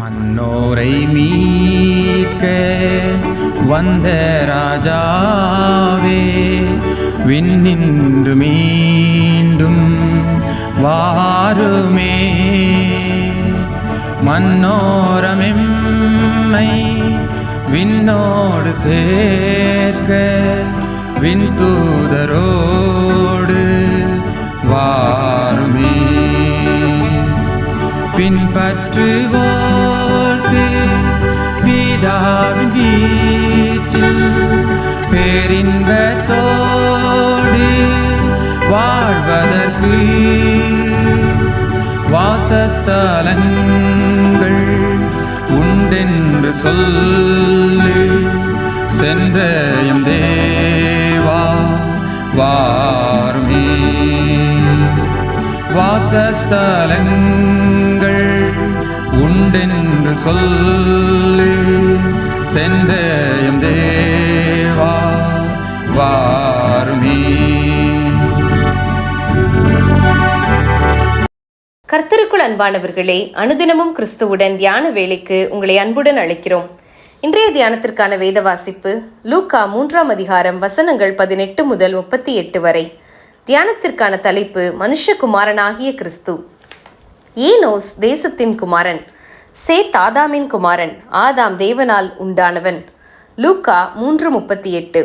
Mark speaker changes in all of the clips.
Speaker 1: மன்னோரை மீட்க வந்த ராஜாவே, விண்ணின்று மீண்டும் வாருமே. மன்னோரமெம்மை விண்ணோடு சேர்க்க விண்தூதரோடு வாருமே. பின்பற்றுவோர்க்கு பிதாவின் வீட்டில் பேரின்பத்தோடு வாழ்வதற்கு வாசஸ்தலங்கள் உண்டென்று சொல்லு. சென்றயம் தேவா வாருமே. வாசஸ்தலங்கள் உண்டென்று சொல்லு. சென்றயம் தேவா வாருமே.
Speaker 2: கர்த்தருக்குள் அன்பானவர்களே, அனுதினமும் கிறிஸ்துவுடன் தியான வேளைக்கு உங்களை அன்புடன் அழைக்கிறோம். இன்றைய தியானத்திற்கான வேத வாசிப்பு லூக்கா 3ஆம் அதிகாரம் வசனங்கள் 18 முதல் 38 வரை. தியானத்திற்கான தலைப்பு மனுஷகுமாரனாகிய கிறிஸ்து. ஏனோஸ் தேசத்தின் குமாரன், சேத் ஆதாமின் குமாரன், ஆதாம் தேவனால் உண்டானவன். லூக்கா 3:38.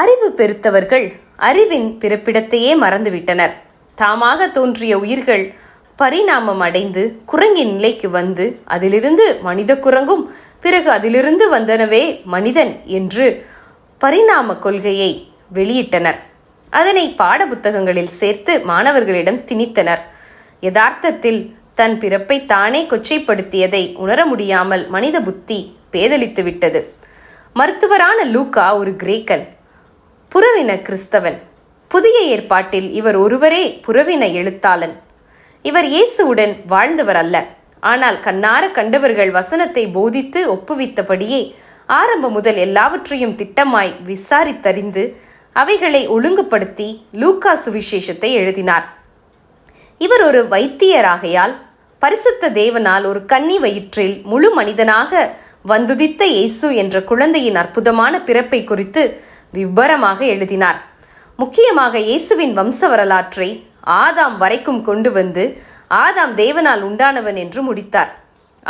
Speaker 2: அறிவு பெருத்தவர்கள் அறிவின் பிறப்பிடத்தையே மறந்துவிட்டனர். தாமாக தோன்றிய உயிர்கள் பரிணாமம் அடைந்து குரங்கின் நிலைக்கு வந்து அதிலிருந்து மனித குரங்கும் பிறகு அதிலிருந்து வந்தனவே மனிதன் என்று பரிணாம கொள்கையை வெளியிட்டனர். அதனை பாட புத்தகங்களில் சேர்த்து மாணவர்களிடம் திணித்தனர். யதார்த்தத்தில் தன் பிறப்பை தானே கொச்சைப்படுத்தியதை உணர முடியாமல் மனித புத்தி பேதலித்து விட்டது. மருத்துவரான லூக்கா ஒரு கிரேக்கன், புறவின கிறிஸ்தவன். புதிய ஏற்பாட்டில் இவர் ஒருவரே புறவின எழுத்தாளன். இவர் இயேசுவுடன் வாழ்ந்தவர் அல்ல, ஆனால் கண்ணார கண்டவர்கள் வசனத்தை போதித்து ஒப்புவித்தபடியே ஆரம்பம் முதல் எல்லாவற்றையும் திட்டமாய் விசாரித்தறிந்து அவைகளை ஒழுங்குபடுத்தி லூக்கா சுவிசேஷத்தை எழுதினார். இவர் ஒரு வைத்தியராகையால் பரிசுத்த தேவனால் ஒரு கன்னி வயிற்றில் முழு மனிதனாக வந்துதித்த இயேசு என்ற குழந்தையின் அற்புதமான பிறப்பை குறித்து விவரமாக எழுதினார். முக்கியமாக இயேசுவின் வம்ச வரலாற்றை ஆதாம் வரைக்கும் கொண்டு வந்து ஆதாம் தேவனால் உண்டானவன் என்று முடித்தார்.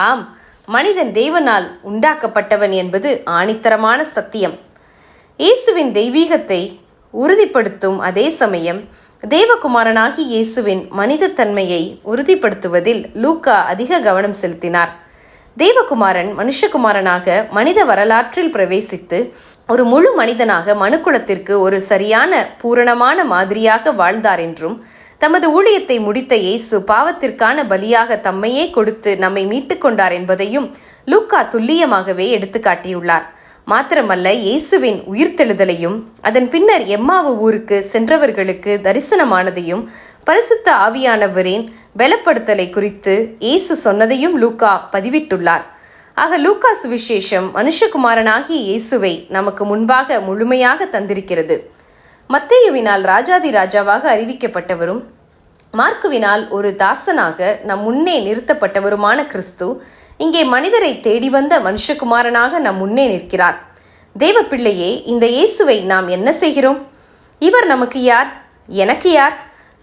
Speaker 2: ஆம், மனிதன் தேவனால் உண்டாக்கப்பட்டவன் என்பது ஆணித்தரமான சத்தியம். இயேசுவின் தெய்வீகத்தை உறுதிப்படுத்தும் அதே சமயம் தேவகுமாரனாகி இயேசுவின் மனித தன்மையை உறுதிப்படுத்துவதில் லூக்கா அதிக கவனம் செலுத்தினார். தேவகுமாரன் மனுஷகுமாரனாக மனித வரலாற்றில் பிரவேசித்து ஒரு முழு மனிதனாக மனுக்குலத்திற்கு ஒரு சரியான பூரணமான மாதிரியாக வாழ்ந்தார் என்றும், தமது ஊழியத்தை முடித்த இயேசு பாவத்திற்கான பலியாக தம்மையே கொடுத்து நம்மை மீட்டு கொண்டார் என்பதையும் லூக்கா துல்லியமாகவே எடுத்து காட்டியுள்ளார். மாத்திரமல்ல, இயேசுவின் உயிர்த்தெழுதலையும் அதன் பின்னர் எம்மாவு ஊருக்கு சென்றவர்களுக்கு தரிசனமானதையும் பரிசுத்த ஆவியானவரின் பலப்படுத்தலை குறித்து இயேசு சொன்னதையும் லூக்கா பதிவிட்டுள்ளார். ஆக லூக்கா சுவிசேஷம் மனுஷகுமாரனாகிய இயேசுவை நமக்கு முன்பாக முழுமையாக தந்திருக்கிறது. மத்தேயுவினால் ராஜாதி ராஜாவாக அறிவிக்கப்பட்டவரும் மார்க்குவினால் ஒரு தாசனாக நம் முன்னே நிறுத்தப்பட்டவருமான கிறிஸ்து இங்கே மனிதரை தேடி வந்த மனுஷகுமாரனாக நம் முன்னே நிற்கிறார். தேவ பிள்ளையே, இந்த இயேசுவை நாம் என்ன செய்கிறோம்? இவர் நமக்கு யார்? எனக்கு யார்?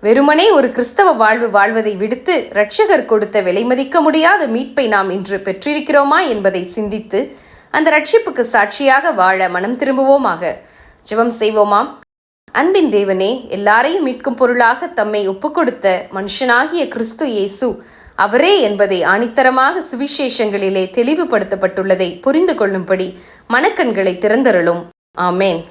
Speaker 2: வெறுமனே ஒரு கிறிஸ்தவ வாழ்வு வாழ்வதை விடுத்து இரட்சகர் கொடுத்த விலைமதிக்க முடியாத மீட்பை நாம் இன்று பெற்றிருக்கிறோமா என்பதை சிந்தித்து அந்த இரட்சிப்புக்கு சாட்சியாக வாழ மனம் திரும்புவோமாக. ஜெபம் செய்வோமாம். அன்பின் தேவனே, எல்லாரையும் மீட்கும் பொருளாக தம்மை ஒப்புக்கொடுத்த மனுஷனாகிய கிறிஸ்து இயேசு அவரே என்பதை ஆணித்தரமாக சுவிசேஷங்களிலே தெளிவுபடுத்தப்பட்டுள்ளதை புரிந்து கொள்ளும்படி மனக்கண்களை திறந்தருளும். ஆமேன்.